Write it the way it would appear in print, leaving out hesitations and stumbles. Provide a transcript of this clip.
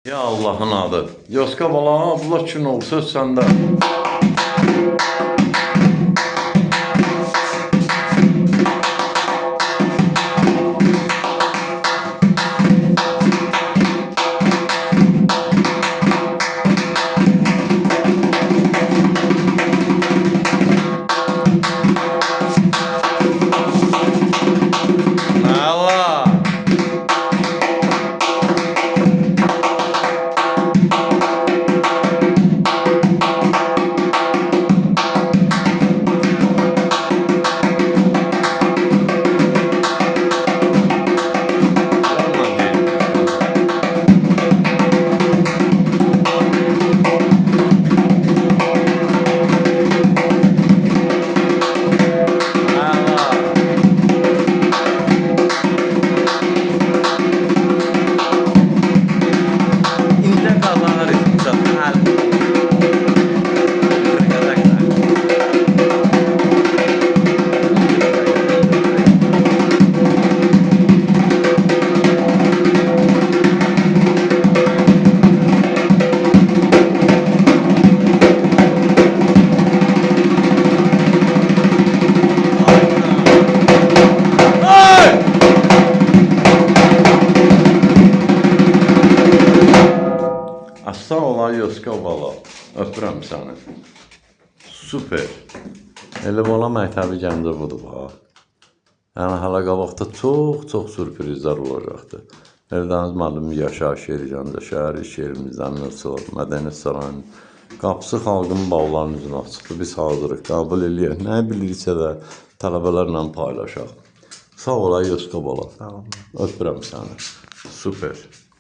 Ya Allah'ın adı. Yoska bala, bula üçün ol, söz səndə. Allah! Sağ ol Yoska bala, öpürəm səni. Super. Elə bala məktəbi gəncə budur bax. Yəni hələ qabaqda çox sürprizlər olacaqdır. Eldəniz müəllim yaşayış yeri Gəncə şəhəri, iş yerimizdən Nursulud Mədəniyyət Sarayının qapısı xalqın bağlarının üzrə açıqdır. Biz hazırıq, qəbul eləyək. Nə bilirsə də tələbələrlə paylaşaq. Sağ ol Yoska bala. Sağ olun. Öpürəm səni. Super.